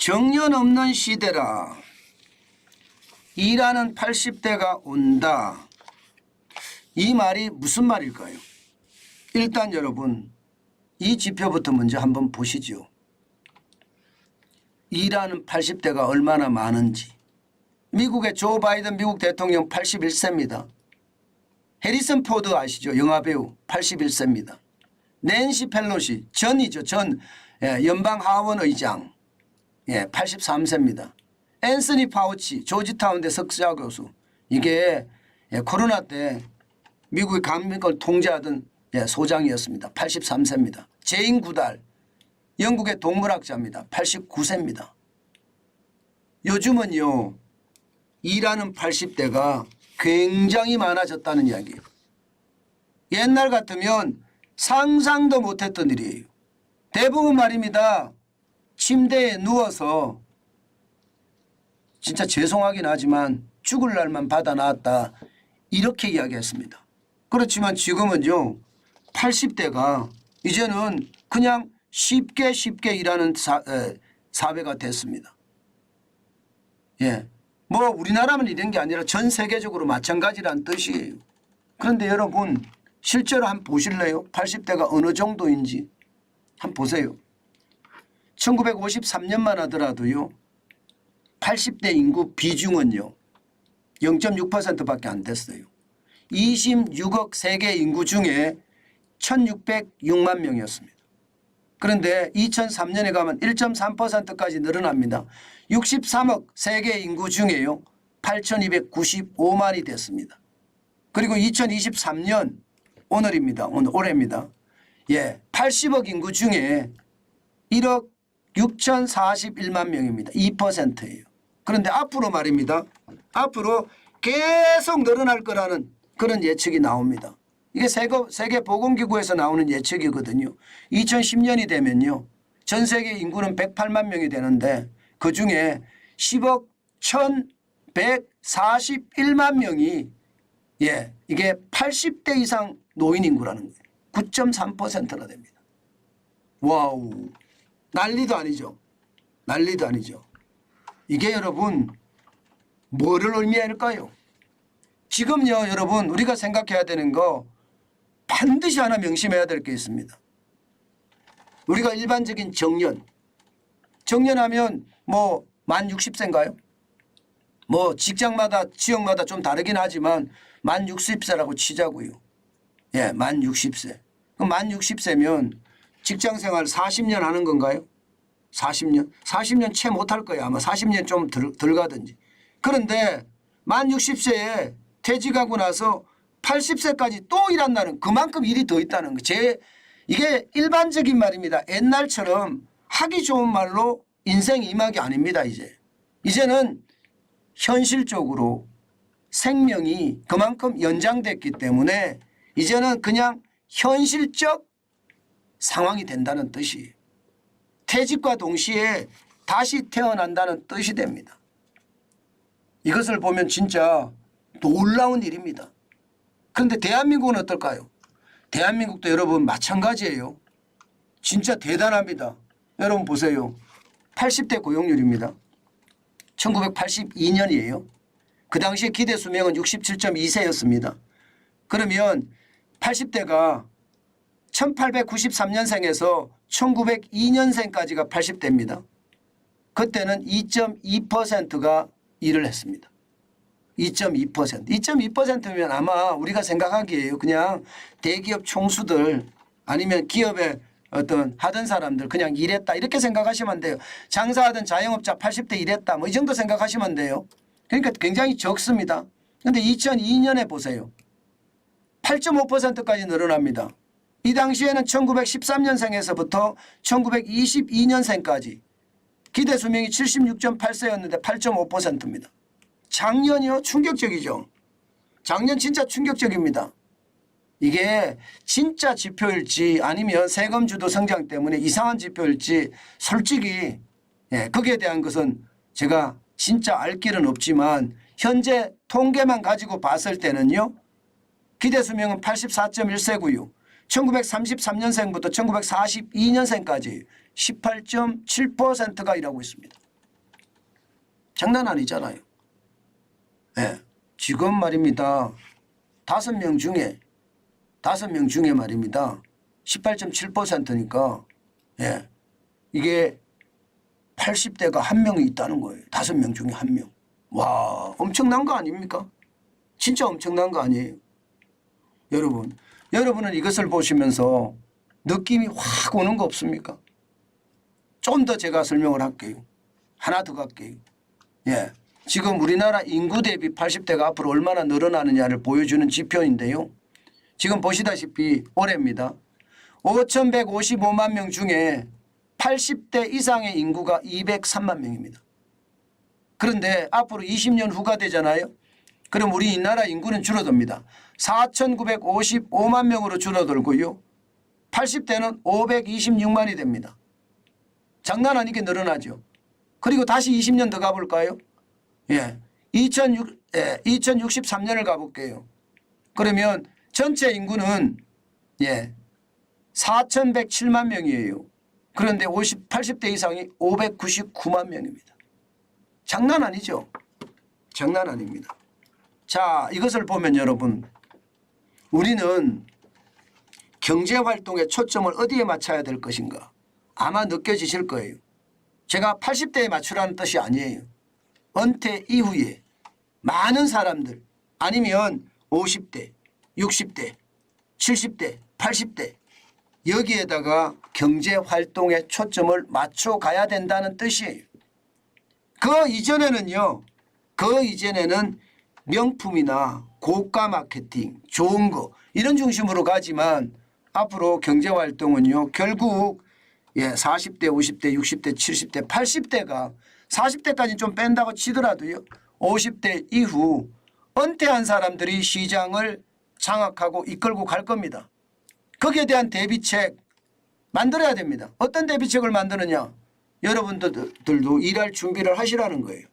정년 없는 시대라. 일하는 80대가 온다. 이 말이 무슨 말일까요? 일단 여러분 이 지표부터 먼저 한번 보시죠. 일하는 80대가 얼마나 많은지. 미국의 조 바이든 미국 대통령 81세입니다. 해리슨 포드 아시죠? 영화배우 81세입니다. 낸시 펠로시 전이죠. 전 연방 하원 의장 83세입니다. 앤서니 파우치 조지타운대 석사 교수 이게 코로나 때 미국의 감염을 통제하던 소장이었습니다. 83세입니다. 제인 구달 영국의 동물학자입니다. 89세입니다. 요즘은요 일하는 80대가 굉장히 많아졌다는 이야기예요. 옛날 같으면 상상도 못했던 일이에요. 대부분 말입니다. 침대에 누워서 진짜 죄송하긴 하지만 죽을 날만 받아 나왔다 이렇게 이야기했습니다. 그렇지만 지금은요 80대가 이제는 그냥 쉽게 일하는 사회가 됐습니다. 뭐 우리나라만 이런 게 아니라 전 세계적으로 마찬가지란 뜻이에요. 그런데 여러분 실제로 한번 보실래요? 80대가 어느 정도인지 한번 보세요. 1953년만 하더라도요 80대 인구 비중은요 0.6%밖에 안 됐어요. 26억 세계 인구 중에 1606만 명이었습니다. 그런데 2003년에 가면 1.3%까지 늘어납니다. 63억 세계 인구 중에요 8295만이 됐습니다. 그리고 2023년 오늘입니다. 올해입니다. 80억 인구 중에 1억 6,041만 명입니다. 2%예요. 그런데 앞으로 말입니다. 앞으로 계속 늘어날 거라는 그런 예측이 나옵니다. 이게 세계보건기구에서 나오는 예측이거든요. 2010년이 되면요. 전 세계 인구는 108만 명이 되는데 그중에 10억 1,141만 명이 이게 80대 이상 노인 인구라는 거예요. 9.3%나 됩니다. 와우. 난리도 아니죠. 난리도 아니죠. 이게 여러분 뭐를 의미할까요? 지금요 여러분 우리가 생각해야 되는 거 반드시 하나 명심해야 될 게 있습니다. 우리가 일반적인 정년하면 뭐 만 60세인가요? 뭐 직장마다 지역마다 좀 다르긴 하지만 만 60세라고 치자고요. 만 60세. 그럼 만 60세면 직장생활 40년 하는 건가요? 40년? 40년 채 못할 거예요. 아마 40년 좀 덜 가든지. 그런데 만 60세에 퇴직하고 나서 80세까지 또 일한다는 그만큼 일이 더 있다는 거. 이게 일반적인 말입니다. 옛날처럼 하기 좋은 말로 인생 이막이 아닙니다. 이제는 현실적으로 생명이 그만큼 연장됐기 때문에 이제는 그냥 현실적 상황이 된다는 뜻이에요. 퇴직과 동시에 다시 태어난다는 뜻이 됩니다. 이것을 보면 진짜 놀라운 일입니다. 그런데 대한민국은 어떨까요? 대한민국도 여러분 마찬가지예요. 진짜 대단합니다. 여러분 보세요. 80대 고용률입니다. 1982년이에요. 그 당시에 기대 수명은 67.2세였습니다. 그러면 80대가 1893년생에서 1902년생까지가 80대입니다. 그때는 2.2%가 일을 했습니다. 2.2%. 2.2%면 아마 우리가 생각하기에요. 그냥 대기업 총수들 아니면 기업에 어떤 하던 사람들 그냥 일했다 이렇게 생각하시면 돼요. 장사하던 자영업자 80대 일했다 뭐 이 정도 생각하시면 돼요. 그러니까 굉장히 적습니다. 그런데 2002년에 보세요. 8.5%까지 늘어납니다. 이 당시에는 1913년생에서부터 1922년생까지 기대 수명이 76.8세였는데 8.5%입니다. 작년이요? 충격적이죠. 작년 진짜 충격적입니다. 이게 진짜 지표일지 아니면 세금 주도 성장 때문에 이상한 지표일지 솔직히 거기에 대한 것은 제가 진짜 알 길은 없지만 현재 통계만 가지고 봤을 때는요. 기대 수명은 84.1세고요. 1933년생부터 1942년생까지 18.7%가 일하고 있습니다. 장난 아니잖아요. 예. 지금 말입니다. 5명 중에 말입니다. 18.7%니까 예. 이게 80대가 1명이 있다는 거예요. 5명 중에 1명. 와, 엄청난 거 아닙니까? 진짜 엄청난 거 아니에요. 여러분은 이것을 보시면서 느낌이 확 오는 거 없습니까? 좀 더 제가 설명을 할게요. 하나 더 갈게요. 예. 지금 우리나라 인구 대비 80대가 앞으로 얼마나 늘어나느냐를 보여주는 지표인데요. 지금 보시다시피 올해입니다. 5,155만 명 중에 80대 이상의 인구가 203만 명입니다. 그런데 앞으로 20년 후가 되잖아요. 그럼 우리 나라 인구는 줄어듭니다. 4,955만 명으로 줄어들고요. 80대는 526만이 됩니다. 장난 아니게 늘어나죠. 그리고 다시 20년 더 가볼까요? 예, 2063년을 가볼게요. 그러면 전체 인구는 4,107만 명이에요. 그런데 80대 이상이 599만 명입니다. 장난 아니죠? 장난 아닙니다. 자, 이것을 보면 여러분, 우리는 경제활동의 초점을 어디에 맞춰야 될 것인가 아마 느껴지실 거예요. 제가 80대에 맞추라는 뜻이 아니에요. 은퇴 이후에 많은 사람들 아니면 50대, 60대, 70대, 80대 여기에다가 경제활동의 초점을 맞춰가야 된다는 뜻이에요. 그 이전에는 명품이나 고가 마케팅, 좋은 거 이런 중심으로 가지만 앞으로 경제활동은요 결국 40대, 50대, 60대, 70대, 80대가 40대까지 좀 뺀다고 치더라도요 50대 이후 은퇴한 사람들이 시장을 장악하고 이끌고 갈 겁니다. 거기에 대한 대비책 만들어야 됩니다. 어떤 대비책을 만드느냐. 여러분들도 일할 준비를 하시라는 거예요.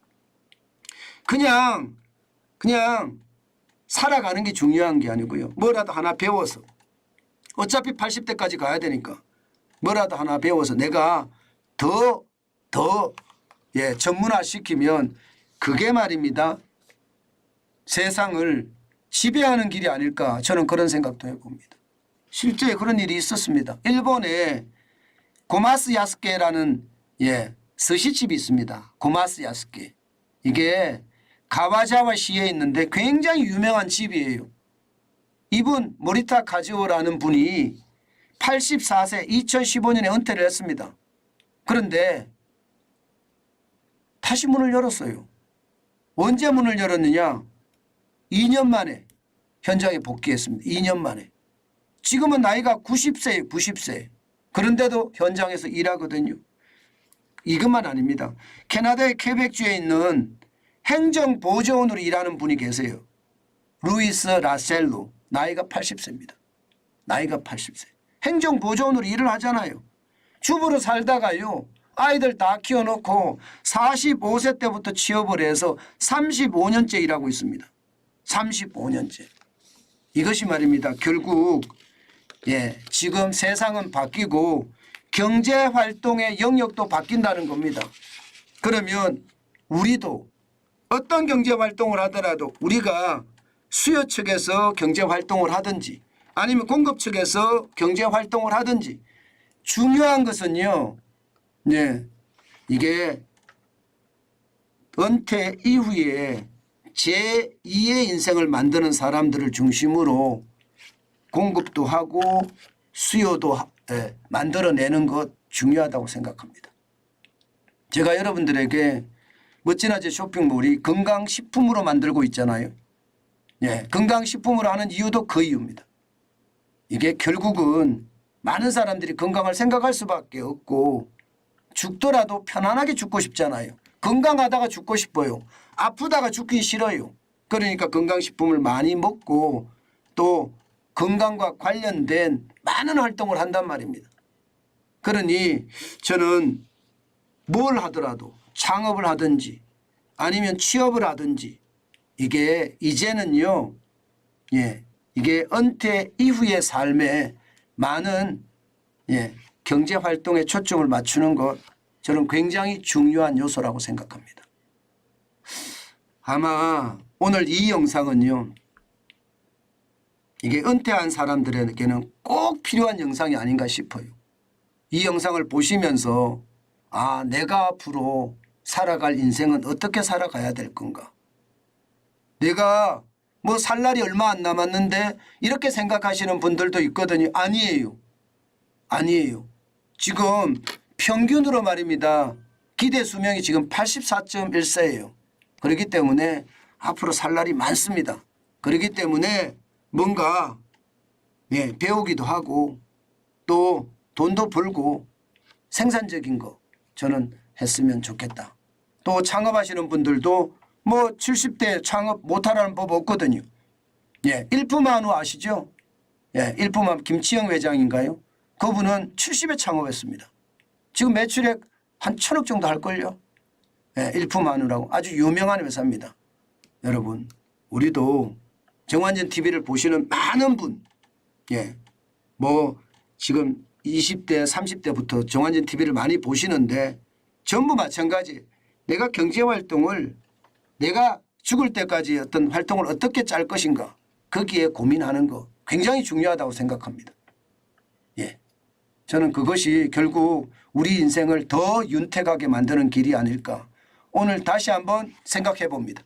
그냥 살아가는 게 중요한 게 아니고요. 뭐라도 하나 배워서 어차피 80대까지 가야 되니까 뭐라도 하나 배워서 내가 더 전문화시키면 그게 말입니다. 세상을 지배하는 길이 아닐까 저는 그런 생각도 해봅니다. 실제 그런 일이 있었습니다. 일본에 고마스 야스케라는 스시집이 있습니다. 고마스 야스케. 이게 가와자와시에 있는데 굉장히 유명한 집이에요. 이분 모리타 카즈오라는 분이 84세 2015년에 은퇴를 했습니다. 그런데 다시 문을 열었어요. 언제 문을 열었느냐. 2년 만에 현장에 복귀했습니다. 2년 만에. 지금은 나이가 90세예요. 90세. 그런데도 현장에서 일하거든요. 이것만 아닙니다. 캐나다의 퀘벡주에 있는 행정보조원으로 일하는 분이 계세요. 루이스 라셀로. 나이가 80세입니다. 나이가 80세. 행정보조원으로 일을 하잖아요. 주부로 살다가요. 아이들 다 키워놓고 45세 때부터 취업을 해서 35년째 일하고 있습니다. 35년째. 이것이 말입니다. 결국 지금 세상은 바뀌고 경제활동의 영역도 바뀐다는 겁니다. 그러면 우리도 어떤 경제활동을 하더라도 우리가 수요 측에서 경제활동을 하든지 아니면 공급 측에서 경제활동을 하든지 중요한 것은요. 이게 은퇴 이후에 제2의 인생을 만드는 사람들을 중심으로 공급도 하고 수요도 만들어내는 것 중요하다고 생각합니다. 제가 여러분들에게 멋지나제 쇼핑몰이 건강식품으로 만들고 있잖아요. 건강식품으로 하는 이유도 그 이유입니다. 이게 결국은 많은 사람들이 건강을 생각할 수밖에 없고 죽더라도 편안하게 죽고 싶잖아요. 건강하다가 죽고 싶어요. 아프다가 죽기 싫어요. 그러니까 건강식품을 많이 먹고 또 건강과 관련된 많은 활동을 한단 말입니다. 그러니 저는 뭘 하더라도 창업을 하든지 아니면 취업을 하든지 이게 이제는요. 이게 은퇴 이후의 삶에 많은 경제활동에 초점을 맞추는 것 저는 굉장히 중요한 요소라고 생각합니다. 아마 오늘 이 영상은요, 이게 은퇴한 사람들에게는 꼭 필요한 영상이 아닌가 싶어요. 이 영상을 보시면서 아, 내가 앞으로 살아갈 인생은 어떻게 살아가야 될 건가. 내가 뭐 살 날이 얼마 안 남았는데 이렇게 생각하시는 분들도 있거든요. 아니에요. 아니에요. 지금 평균으로 말입니다. 기대 수명이 지금 84.1세예요. 그렇기 때문에 앞으로 살 날이 많습니다. 그렇기 때문에 뭔가 배우기도 하고 또 돈도 벌고 생산적인 거 저는 했으면 좋겠다. 또 창업하시는 분들도 뭐 70대 창업 못하라는 법 없거든요. 일품한우 아시죠? 일품한 김치영 회장인가요? 그분은 70에 창업했습니다. 지금 매출액 한 1,000억 정도 할걸요. 일품한우라고 아주 유명한 회사입니다. 여러분 우리도 정환진 TV를 보시는 많은 분, 뭐 지금 20대 30대부터 정환진 TV를 많이 보시는데 전부 마찬가지. 내가 경제활동을 내가 죽을 때까지 어떤 활동을 어떻게 짤 것인가 거기에 고민하는 거 굉장히 중요하다고 생각합니다. 저는 그것이 결국 우리 인생을 더 윤택하게 만드는 길이 아닐까 오늘 다시 한번 생각해 봅니다.